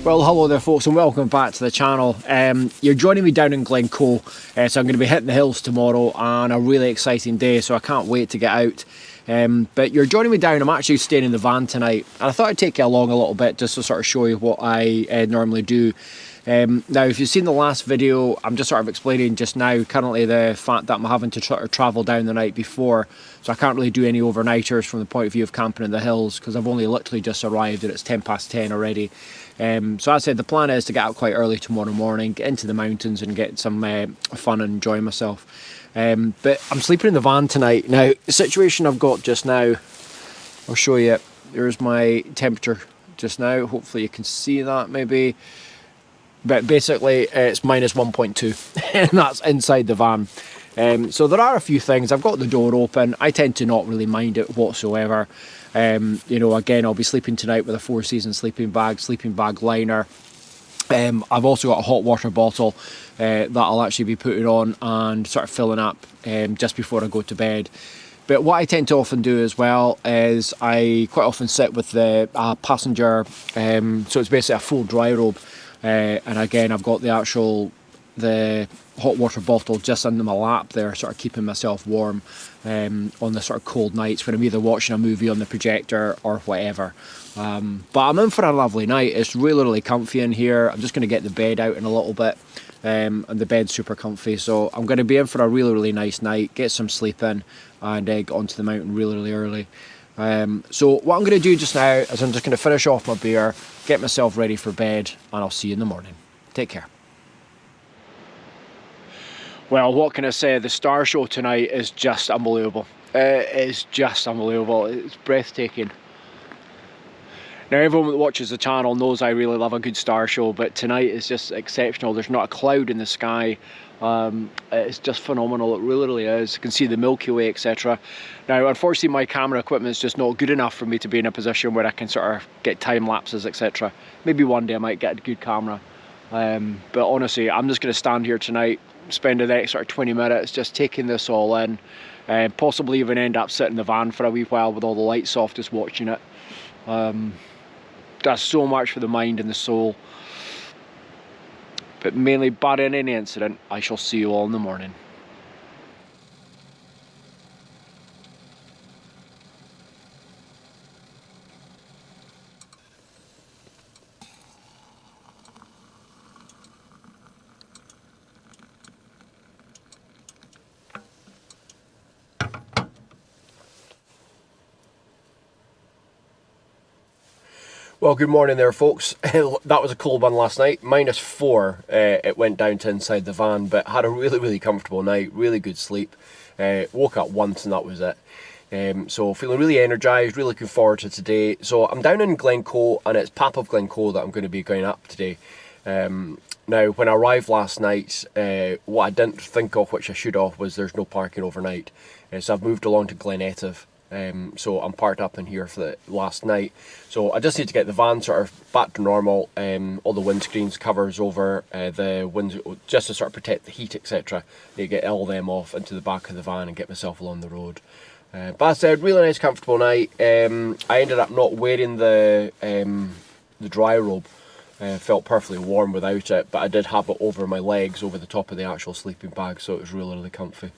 Well, hello there folks and welcome back to the channel. You're joining me down in Glencoe, so I'm going to be hitting the hills tomorrow and a really exciting day, so I can't wait to get out. But you're joining me down, I'm actually staying in the van tonight, and I thought I'd take you along a little bit just to sort of show you what I normally do. Now if you've seen the last video, I'm just sort of explaining just now currently the fact that I'm having to travel down the night before, so I can't really do any overnighters from the point of view of camping in the hills because I've only literally just arrived and it's 10 past 10 already. So as I said, the plan is to get out quite early tomorrow morning, get into the mountains and get some fun and enjoy myself. But I'm sleeping in the van tonight. Now, the situation I've got just now, I'll show you. There's my temperature just now. Hopefully you can see that maybe. But basically it's minus 1.2 and that's inside the van. So there are a few things. I've got the door open. I tend to not really mind it whatsoever. You know, again, I'll be sleeping tonight with a Four Seasons sleeping bag liner. I've also got a hot water bottle that I'll actually be putting on and sort of filling up just before I go to bed. But what I tend to often do as well is I quite often sit with the passenger, so it's basically a full dry robe. And again, I've got the hot water bottle just under my lap there, sort of keeping myself warm on the sort of cold nights when I'm either watching a movie on the projector or whatever. But I'm in for a lovely night. It's really comfy in here. I'm just going to get the bed out in a little bit, and the bed's super comfy, so I'm going to be in for a really nice night, get some sleep in and get onto the mountain really early. So what I'm going to do just now is I'm just going to finish off my beer, get myself ready for bed, and I'll see you in the morning. Take care. Well, what can I say? The star show tonight is just unbelievable. It is just unbelievable. It's breathtaking. Now, everyone that watches the channel knows I really love a good star show, but tonight is just exceptional. There's not a cloud in the sky. It's just phenomenal. It really is. You can see the Milky Way, etc. Now, unfortunately, my camera equipment is just not good enough for me to be in a position where I can sort of get time lapses, etc. Maybe one day I might get a good camera. But honestly, I'm just going to stand here tonight, spend the next sort of 20 minutes just taking this all in, and possibly even end up sitting in the van for a wee while with all the lights off, just watching it. Does so much for the mind and the soul. But mainly, barring any incident, I shall see you all in the morning. Well, good morning there, folks. That was a cold one last night. -4 it went down to inside the van, but had a really comfortable night, really good sleep. Woke up once and that was it. So feeling really energised, really looking forward to today. So I'm down in Glencoe, and it's Pap of Glencoe that I'm going to be going up today. Now, when I arrived last night, what I didn't think of, which I should have, was there's no parking overnight. So I've moved along to Glen Etive. So I'm parked up in here for the last night. So I just need to get the van sort of back to normal, all the windscreens, covers over the winds, just to sort of protect the heat, etc. Need to get all them off into the back of the van and get myself along the road. But I said, really nice, comfortable night. I ended up not wearing the dry robe. Felt perfectly warm without it, but I did have it over my legs, over the top of the actual sleeping bag, so it was really comfy.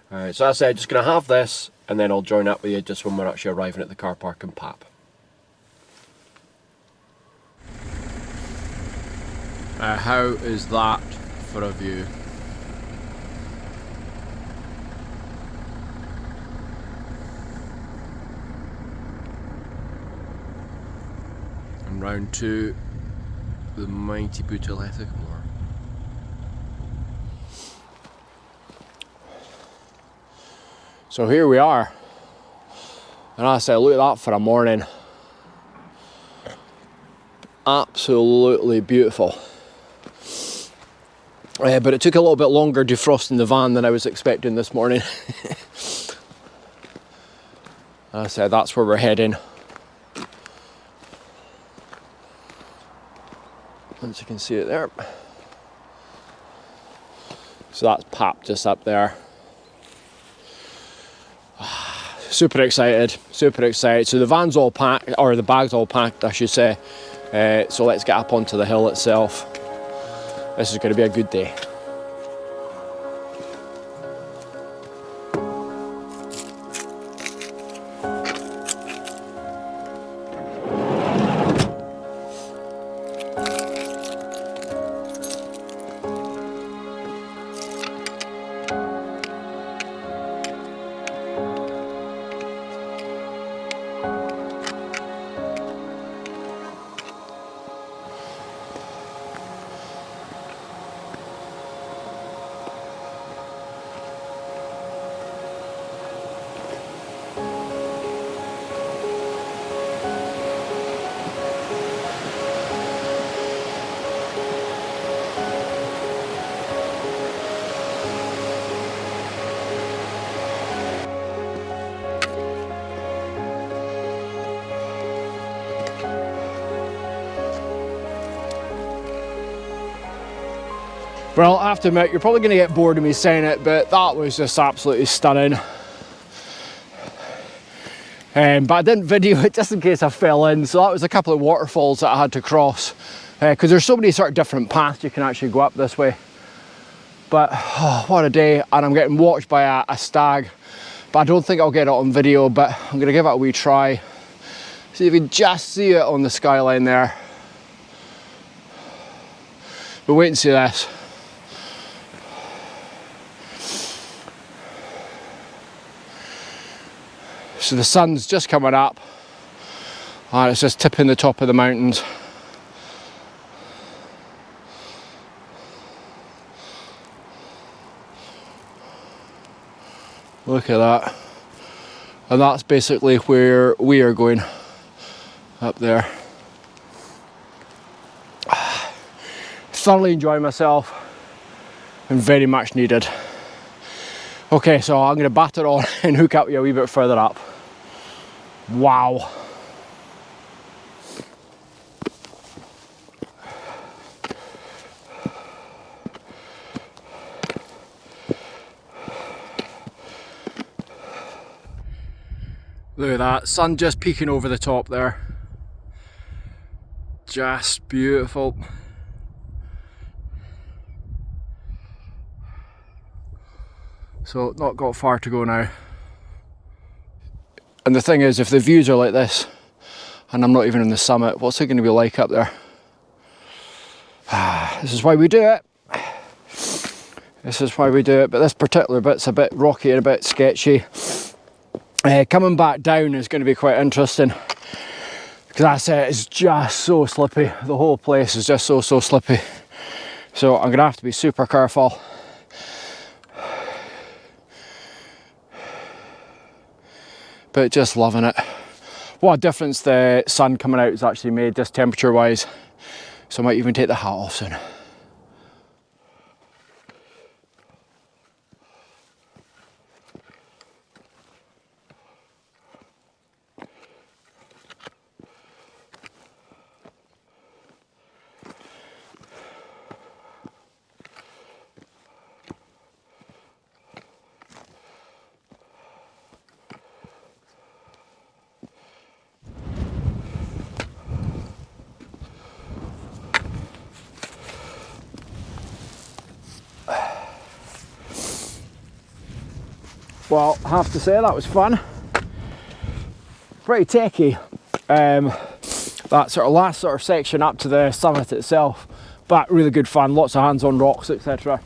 So as I said, just going to have this, and then I'll join up with you just when we're actually arriving at the car park in Pap. How is that for a view? And round to the mighty Buccleuch Moor. So here we are, and I say, look at that for a morning. Absolutely beautiful. But it took a little bit longer defrosting the van than I was expecting this morning. I said, that's where we're heading. As you can see it there. So that's Pap just up there. Super excited. So the van's all packed, or the bag's all packed, I should say. So let's get up onto the hill itself. This is going to be a good day. Well, I have to admit, you're probably going to get bored of me saying it, but that was just absolutely stunning. But I didn't video it just in case I fell in, so that was a couple of waterfalls that I had to cross. Because there's so many sort of different paths you can actually go up this way. But oh, what a day, and I'm getting watched by a stag. But I don't think I'll get it on video, but I'm going to give it a wee try. See if you can just see it on the skyline there. But wait and see this. So the sun's just coming up and it's just tipping the top of the mountains. Look at that. And that's basically where we are going, up there. Thoroughly enjoying myself and very much needed. Okay, so I'm going to batter on and hook up you a wee bit further up. Wow. Look at that, sun just peeking over the top there. Just beautiful. So not got far to go now. And the thing is, if the views are like this, and I'm not even on the summit, what's it going to be like up there? This is why we do it. This is why we do it, but this particular bit's a bit rocky and a bit sketchy. Coming back down is going to be quite interesting, because I say it's just so slippy. The whole place is just so slippy. So I'm going to have to be super careful. But just loving it. What a difference the sun coming out has actually made, just temperature wise. So I might even take the hat off soon. Well, I have to say that was fun. Pretty techy. That sort of last sort of section up to the summit itself, but really good fun. Lots of hands on rocks, etc.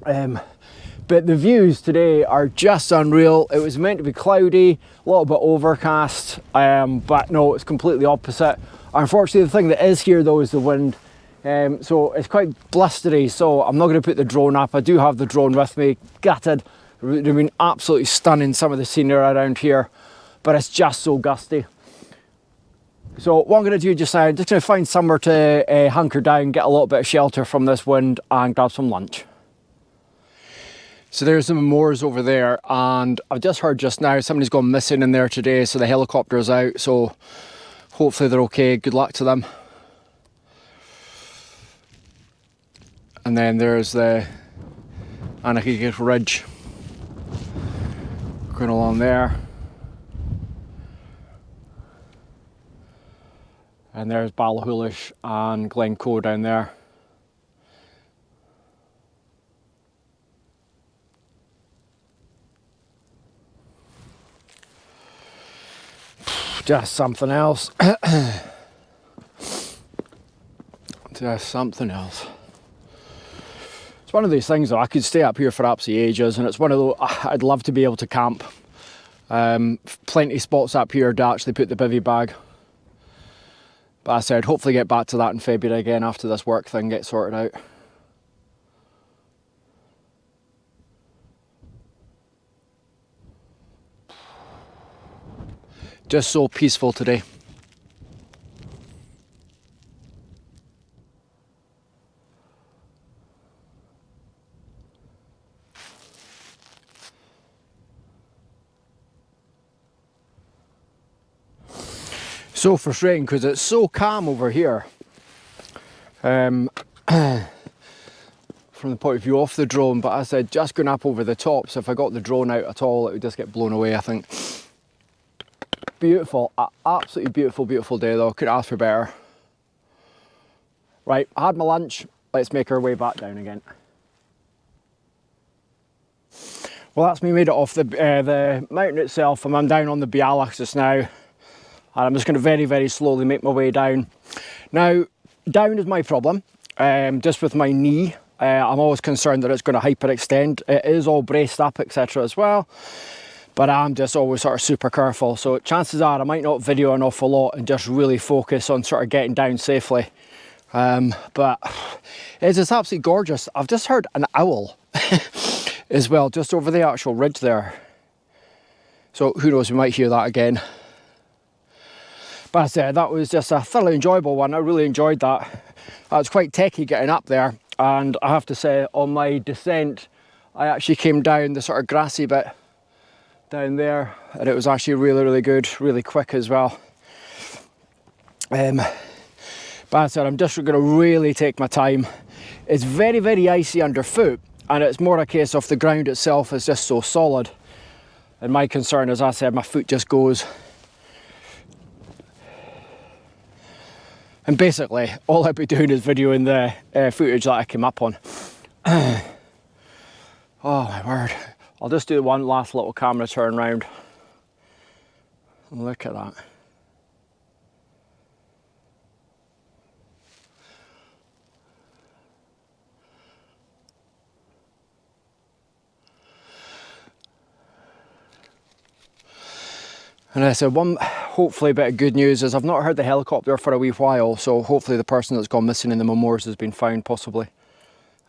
But the views today are just unreal. It was meant to be cloudy, a little bit overcast, but no, it's completely opposite. Unfortunately, the thing that is here though is the wind. So it's quite blustery, so I'm not going to put the drone up. I do have the drone with me, gutted. It would have been absolutely stunning, some of the scenery around here, but it's just so gusty. So what I'm going to do just now, I'm just going to find somewhere to hunker down, get a little bit of shelter from this wind and grab some lunch. So there's the moors over there, and I've just heard just now somebody's gone missing in there today, so the helicopter's out, so hopefully they're okay. Good luck to them. And then there's the Anakika Ridge going along there. And there's Ballachulish and Glencoe down there. Just something else. Just something else. It's one of these things that I could stay up here for absolutely ages, and it's one of those, I'd love to be able to camp. Plenty of spots up here to actually put the bivvy bag. But I said, hopefully get back to that in February again after this work thing gets sorted out. Just so peaceful today. So frustrating because it's so calm over here. From the point of view off the drone, but as I said, just going up over the top, so if I got the drone out at all, it would just get blown away, I think. Beautiful, absolutely beautiful, beautiful day though, couldn't ask for better. Right, I had my lunch, let's make our way back down again. Well, that's me made it off the mountain itself, and I'm down on the Bealach just now. And I'm just going to very, very slowly make my way down. Now, down is my problem, just with my knee. I'm always concerned that it's going to hyperextend. It is all braced up, etc. as well. But I'm just always sort of super careful. So chances are I might not video an awful lot and just really focus on sort of getting down safely. But it's just absolutely gorgeous. I've just heard an owl as well, just over the actual ridge there. So who knows, we might hear that again. But I said, that was just a thoroughly enjoyable one. I really enjoyed that. I was quite techie getting up there. And I have to say, on my descent, I actually came down the sort of grassy bit down there. And it was actually really, really good, really quick as well. But I said, I'm just going to really take my time. It's very, very icy underfoot. And it's more a case of the ground itself is just so solid. And my concern, as I said, my foot just goes. And basically, all I'd be doing is videoing the footage that I came up on. Oh my word. I'll just do one last little camera turn round. Look at that. And I said, one hopefully bit of good news is I've not heard the helicopter for a wee while, so hopefully the person that's gone missing in the Moors has been found, possibly.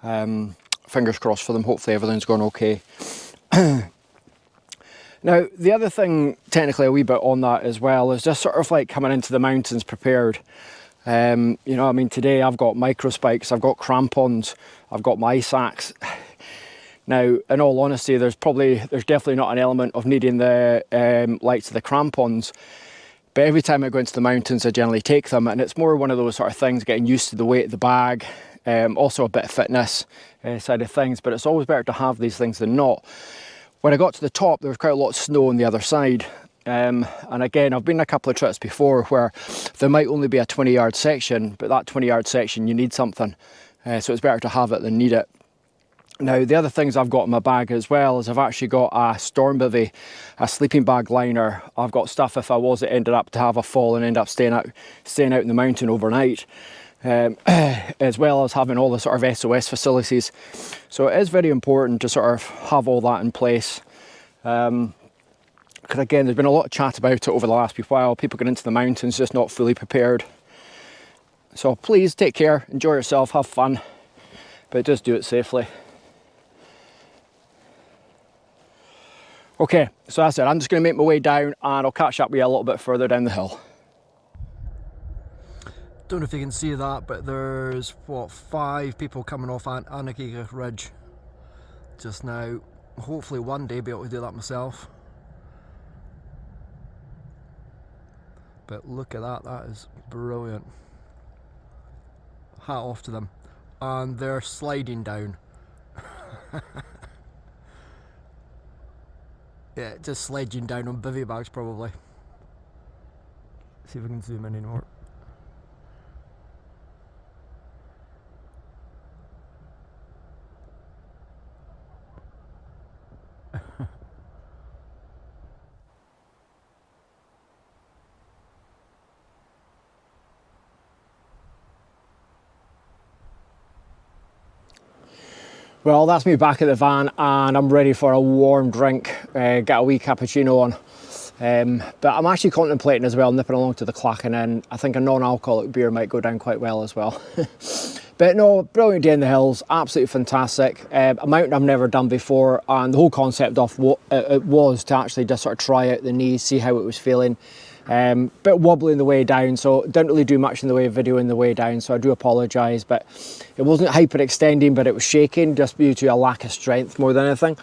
Fingers crossed for them, hopefully everything's gone okay. Now, the other thing, technically a wee bit on that as well, is just sort of like coming into the mountains prepared. You know, I mean, today I've got micro spikes, I've got crampons, I've got my ice axe. Now, in all honesty, there's definitely not an element of needing the likes of the crampons. But every time I go into the mountains, I generally take them, and it's more one of those sort of things, getting used to the weight of the bag, also a bit of fitness side of things, but it's always better to have these things than not. When I got to the top, there was quite a lot of snow on the other side. And again, I've been on a couple of trips before where there might only be a 20-yard section, but that 20-yard section, you need something. So it's better to have it than need it. Now, the other things I've got in my bag as well is I've actually got a storm bivvy, a sleeping bag liner. I've got stuff if I was it ended up to have a fall and end up staying out in the mountain overnight, as well as having all the sort of SOS facilities. So it is very important to sort of have all that in place. Because again, there's been a lot of chat about it over the last while. People get into the mountains just not fully prepared. So please take care, enjoy yourself, have fun, but just do it safely. Okay, so that's it. I'm just going to make my way down and I'll catch up with you a little bit further down the hill. Don't know if you can see that, but there's, what, 5 people coming off Annaghega Ridge just now. Hopefully one day be able to do that myself. But look at that, that is brilliant. Hat off to them. And they're sliding down. Yeah, just sledging down on bivvy bags probably. See if we can zoom in anymore. Well, that's me back at the van and I'm ready for a warm drink, get a wee cappuccino on. But I'm actually contemplating as well nipping along to the Clachan Inn. I think a non-alcoholic beer might go down quite well as well. But no, brilliant day in the hills, absolutely fantastic. A mountain I've never done before, and the whole concept of what it was to actually just sort of try out the knees, see how it was feeling. Bit wobbly on the way down, so didn't really do much in the way of video on the way down, so I do apologise, but it wasn't hyperextending, but it was shaking just due to a lack of strength more than anything.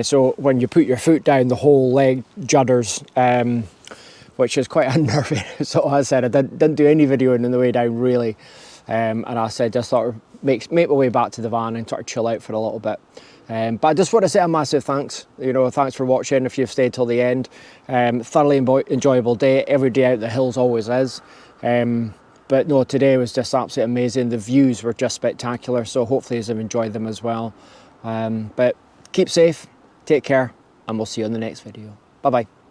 So when you put your foot down, the whole leg judders, which is quite unnerving. So as I said, I didn't do any videoing on the way down really, and I said just sort of make my way back to the van and sort of chill out for a little bit. But I just want to say a massive thanks, thanks for watching if you've stayed till the end. Thoroughly enjoyable day, every day out the hills always is. But no, today was just absolutely amazing. The views were just spectacular, so hopefully you've enjoyed them as well. But keep safe, take care, and we'll see you in the next video. Bye bye.